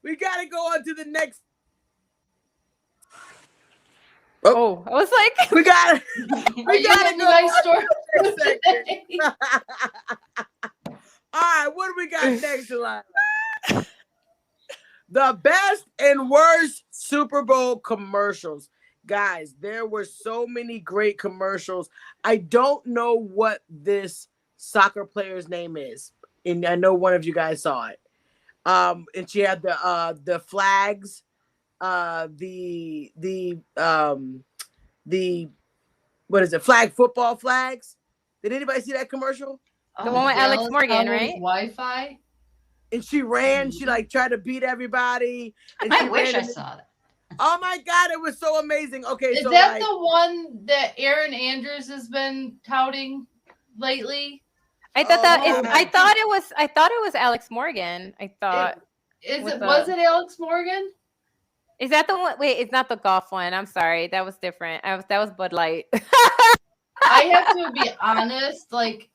we gotta go on to the next. Oh, I was like, we gotta go nice on story to the next segment. All right, what do we got next, Delilah? The best and worst Super Bowl commercials. Guys, there were so many great commercials. I don't know what this soccer player's name is, and I know one of you guys saw it. And she had the flags, the what is it? Flag football flags. Did anybody see that commercial? the one with Alex Dallas Morgan, Cowboys right? Wi-Fi. And she ran. She like tried to beat everybody. And I she wish ran I saw that. Oh my God, it was so amazing. Okay, Is so that like, the one that Aaron Andrews has been touting lately? I thought I Oh. thought it was Alex Morgan. I thought. Was it Alex Morgan? Is that the one? Wait, it's not the golf one. I'm sorry. That was different. That was Bud Light. I have to be honest. Like,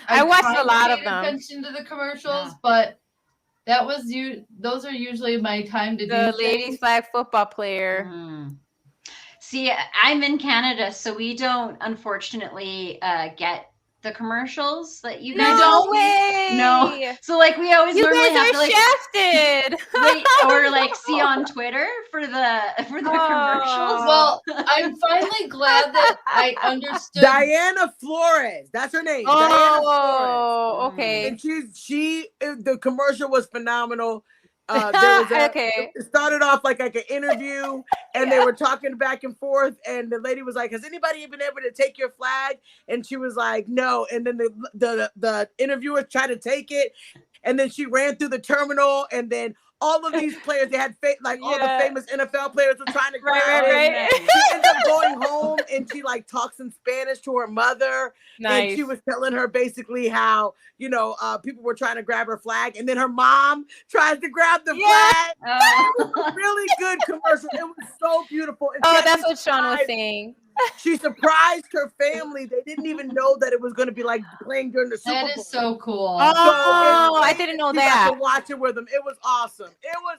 I watched a kinda lot of paid them. attention to the commercials, Yeah. but that was those are usually my time to do The ladies things. flag football player. Mm. See, I'm in Canada, so we don't unfortunately get the commercials that you guys No see. way. No. So like we always You normally guys have are to like shafted. wait or like see on Twitter for the commercials. Well, I'm finally glad that I understood. Diana Flores. That's her name. Diana Flores. Oh, okay. And the commercial was phenomenal. There was Okay. It started off like an interview, and they were talking back and forth. And the lady was like, "Has anybody been able to take your flag?" And she was like, "No." And then the interviewer tried to take it, and then she ran through the terminal, and then all of these players, they had all the famous NFL players were trying to grab it. Right. She ends up going home, and she like talks in Spanish to her mother. Nice. And she was telling her basically how, people were trying to grab her flag, and then her mom tries to grab the flag. It was a really good commercial. It was so beautiful. And that's what Sean was saying. She surprised her family. They didn't even know that it was going to be like playing during the Super Bowl. That is so cool. Oh, I didn't know that. Got to watch it with them. It was awesome.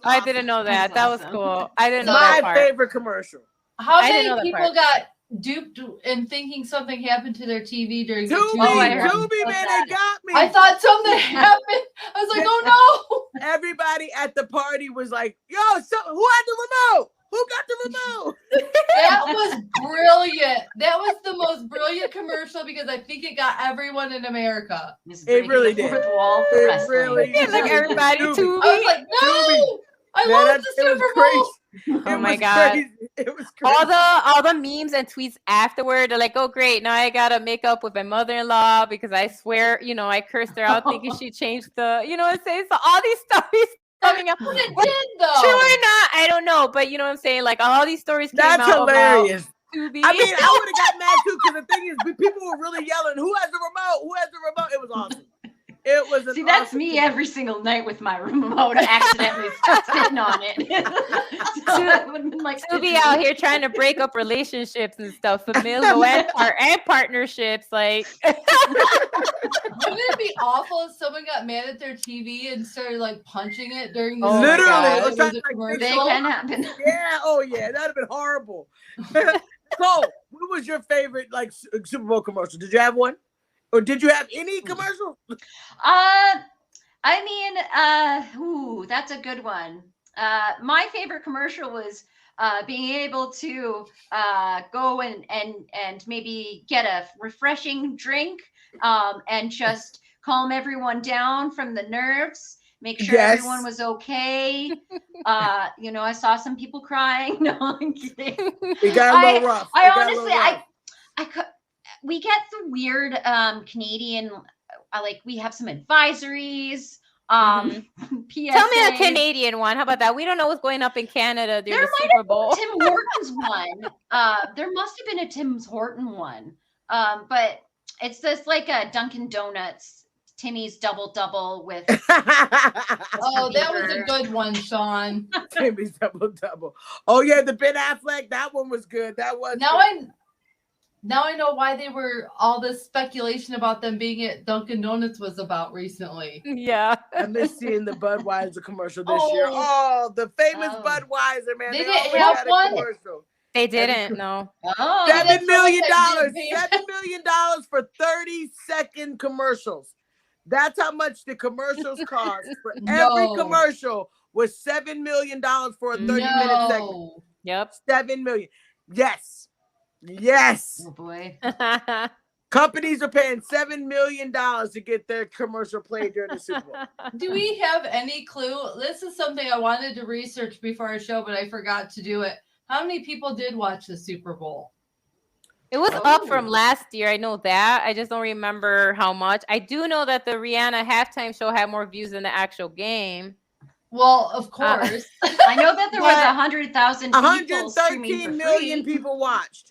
I didn't know that. That's that was awesome. cool. I didn't know My that part. favorite commercial. How I didn't many know that people part. got duped and thinking something happened to their TV during the Tubi, man, they got me. I thought something happened. I was like, oh no. Everybody at the party was like, yo, who had the remote? Who got the remote? That was brilliant. That was the most brilliant commercial because I think it got everyone in America. It really did. Fourth wall for It wrestling. really Yeah, like everybody Tubi. Tubi. I was like, no. I love the Super Bowl. Oh my God. It was crazy. All the memes and tweets afterward, they're like, oh great, now I gotta make up with my mother-in-law because I swear, I cursed her out thinking she changed the, what I'm saying? So all these stories coming up. But it did though. True or not, I don't know, but you know what I'm saying? Like all these stories came That's out hilarious. about Tubi. I mean, I would have got mad too because the thing is, people were really yelling, "Who has the remote? Who has the remote?" It was awesome. It was. See, that's awesome me every single night with my remote accidentally sitting on it. So that would have been like Tubi out here trying to break up relationships and stuff, familial and partnerships. Like, wouldn't it be awful if someone got mad at their TV and started like punching it during the Literally, it it was was a commercial? They can happen. Yeah. Oh yeah, that'd have been horrible. So, what was your favorite Super Bowl commercial? Did you have one, or did you have any commercial? That's a good one. My favorite commercial was being able to go and maybe get a refreshing drink and just calm everyone down from the nerves, make sure everyone was okay. I saw some people crying. No, I'm kidding. It got a little rough. I honestly, we get the weird Canadian, we have some advisories. PSA. Tell me a Canadian one. How about that? We don't know what's going up in Canada during the Super Bowl. Tim Hortons one. There must have been a Tim Horton one. But it's this like a Dunkin' Donuts, Timmy's double with. Oh, that was a good one, Sean. Timmy's double. Oh yeah, the Ben Affleck. That one was good. That was. Now good. Now I know why they were all this speculation about them being at Dunkin' Donuts was about recently. Yeah. I miss seeing the Budweiser commercial this year. Oh, the famous Budweiser, man. They They didn't always have had a one? commercial. They didn't. No. Oh, That's $7 million. all I did. $7 million for 30-second commercials. That's how much the commercials cost. For every No. commercial was $7 million for a 30-minute segment. No. Yep. 7 million. Yes. Yes. oh boy. Companies are paying $7 million to get their commercial played during the Super Bowl. Do we have any clue? This is something I wanted to research before our show, but I forgot to do it. How many people did watch the Super Bowl? It was up from last year. I know that. I just don't remember how much. I do know that the Rihanna halftime show had more views than the actual game. Well, of course. I know that there was 100,000 people streaming 113 for million free. people watched.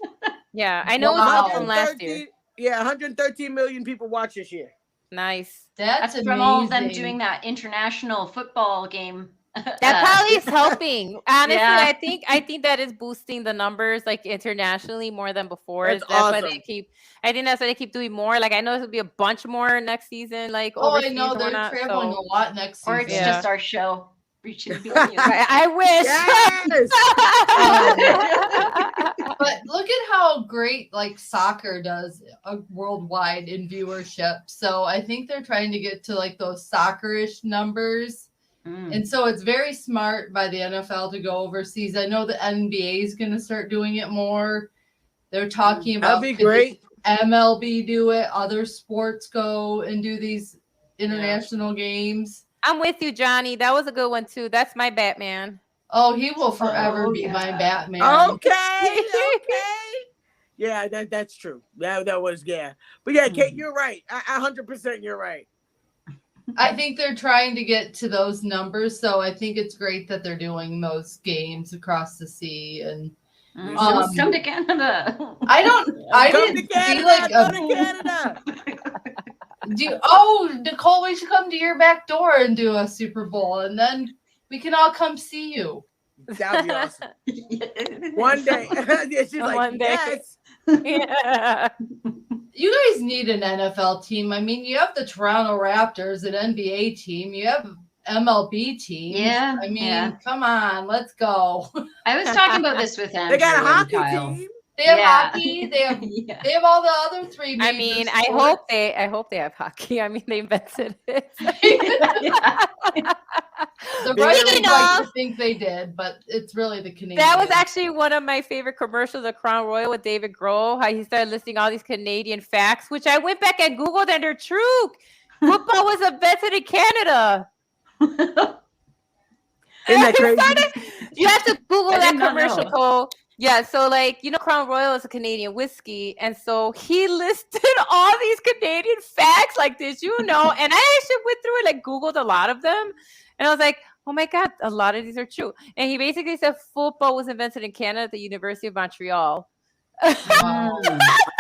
Yeah, I know it was up from last year. Yeah, 113 million people watched this year. Nice. That's from all of them amazing. doing that international football game. That probably is helping. Honestly, Yeah. I think that is boosting the numbers like internationally more than before. That's Why awesome. they keep. I think that's why they keep doing more. Like I know there'll be a bunch more next season. Like Oh, I overseas know and they're whatnot, traveling so- a lot next season. Or it's Yeah. just our show reaching billions. I wish. Yes. But look at how great like soccer does worldwide in viewership. So I think they're trying to get to like those soccer-ish numbers. And so it's very smart by the NFL to go overseas. I know the NBA is going to start doing it more. They're talking about That'd be great. MLB do it. Other sports go and do these international games. I'm with you, Johnny. That was a good one too. That's my Batman. Oh, he will forever be my Batman. Okay. Yeah, that's true. That was But yeah, Kate, you're right. 100% you're right. I think they're trying to get to those numbers, so I think it's great that they're doing those games across the sea. And come to Canada. I Come to didn't Canada. feel like Go to Canada. Nicole, we should come to your back door and do a Super Bowl, and then we can all come see you. That'd be awesome. One day. She's like, One day. yes. Yeah. You guys need an NFL team. I mean, you have the Toronto Raptors, an NBA team. You have MLB team. Yeah, I mean, yeah. come on, let's go. I was talking about this with Andrew. They got a and hockey Kyle. team. They have Yeah. hockey. They have Yeah. they have all the other three. I major mean, sports. I hope they have hockey. I mean, they invented it. The Speaking Russians like of- to think they did, but it's really the Canadians. That was actually one of my favorite commercials of Crown Royal with David Grohl, how he started listing all these Canadian facts, which I went back and Googled and they're true. Football was invented in Canada. Isn't that crazy? You have to Google I that did not commercial, know. Cole. Yeah, so like, Crown Royal is a Canadian whiskey. And so he listed all these Canadian facts. Like, did you know? And I actually went through and like Googled a lot of them. And I was like, oh my God, a lot of these are true. And he basically said football was invented in Canada at the University of Montreal. Wow.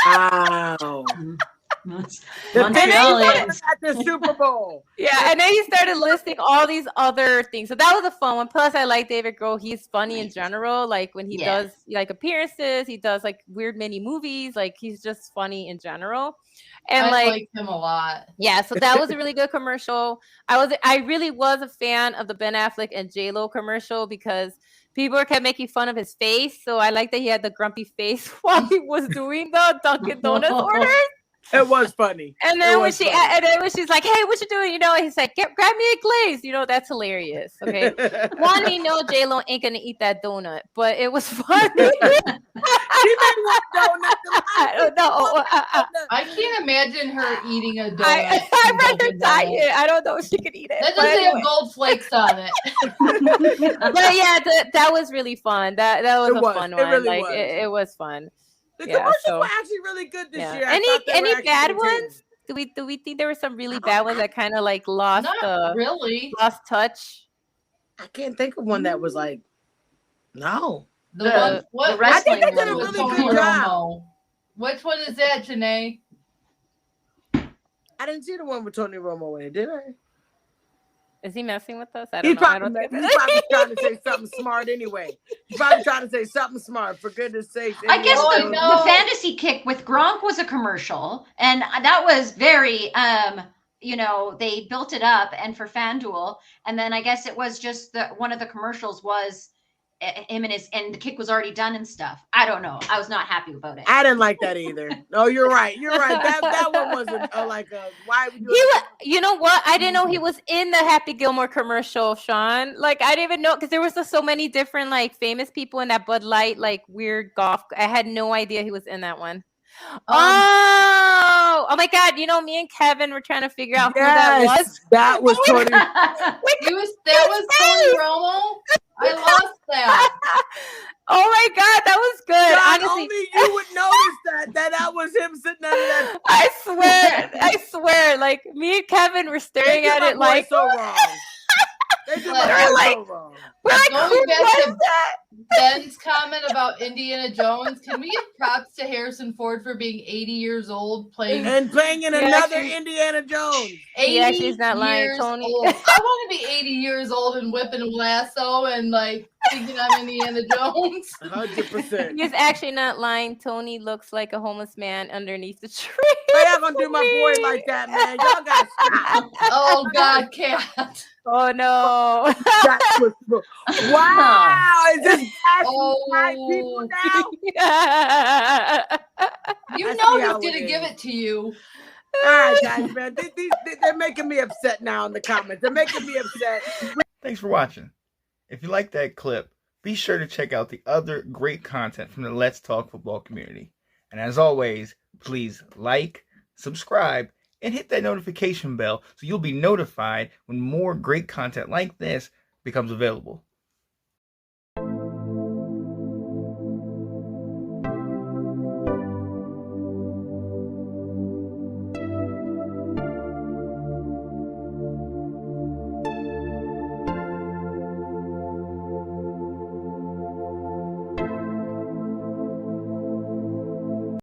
Wow. The Montrealians. at the Super Bowl. Yeah, and then he started listing all these other things. So that was a fun one. Plus, I like David Grohl. He's funny in general. Like when he Yeah. does like appearances, he does like weird mini movies. Like he's just funny in general. And I like like him a lot. yeah, so that was a really good commercial. I really was a fan of the Ben Affleck and J-Lo commercial because people kept making fun of his face. So I like that he had the grumpy face while he was doing the Dunkin' Donuts orders. It was funny. And It then when was funny. she's like, "Hey, what you doing?" He's like, "Grab me a glaze." That's hilarious. Okay, one, we know J Lo ain't gonna eat that donut, but it was funny. She made one donut. I don't know. I can't imagine her eating a donut. I from read her Dunkin' diet. Donuts. I don't know if she could eat it. That but doesn't anyway. have gold flakes on it. But yeah, that was really fun. That was It a was. fun It one. really like was. It was fun. The Yeah, commercials so- were actually really good this Yeah. year. I thought they were Any actually bad entertaining. ones? Do we think there were some really bad ones that kind of like lost Not really. lost touch? I can't think of one that was like, no. The one, the what wrestling I think they did a one with was really Tony good job. Romo? Which one is that, Janae? I didn't see the one with Tony Romo in it, did I? Is he messing with us? I He's don't know. I probably, don't think he's probably trying to say something smart anyway. He's probably trying to say something smart, for goodness sakes. I guess Oh, I the know. fantasy kick with Gronk was a commercial, and that was very, they built it up and for FanDuel, and then I guess it was just one of the commercials was him and the kick was already done and stuff. I don't know. I was not happy about it. I didn't like that either. No, you're right. You're right. That one wasn't like a why would you know what? I didn't know he was in the Happy Gilmore commercial, Sean. Like I didn't even know because there was so many different like famous people in that Bud Light like weird golf. I had no idea he was in that one. Oh my God! You know, me and Kevin were trying to figure out who that was. That was Tony. That was Tony Romo. I lost that. Oh my God, that was good. God, Honestly, only you would notice that was him sitting under that. I swear, like me and Kevin were staring at it like so wrong. They did my We're boy like- so wrong. we're like, Going who back was to- that? Ben's comment about Indiana Jones. Can we give props to Harrison Ford for being 80 years old playing And playing in Yeah, another actually- Indiana Jones. 80 He actually is not lying, years Tony. old? I want to be 80 years old and whipping a lasso and like thinking I'm Indiana Jones. 100%. He's actually not lying. Tony looks like a homeless man underneath the tree. How y'all gonna do my boy like that, man? Y'all gotta stop. Oh God, Cat. Oh no. Wow, is this bashing Oh. white people now? You I know see how he's gonna it give is. it to you. All right, guys, man. They're making me upset now in the comments. They're making me upset. Thanks for watching. If you like that clip, be sure to check out the other great content from the Let's Talk Football community. And as always, please like, subscribe, and hit that notification bell so you'll be notified when more great content like this becomes available.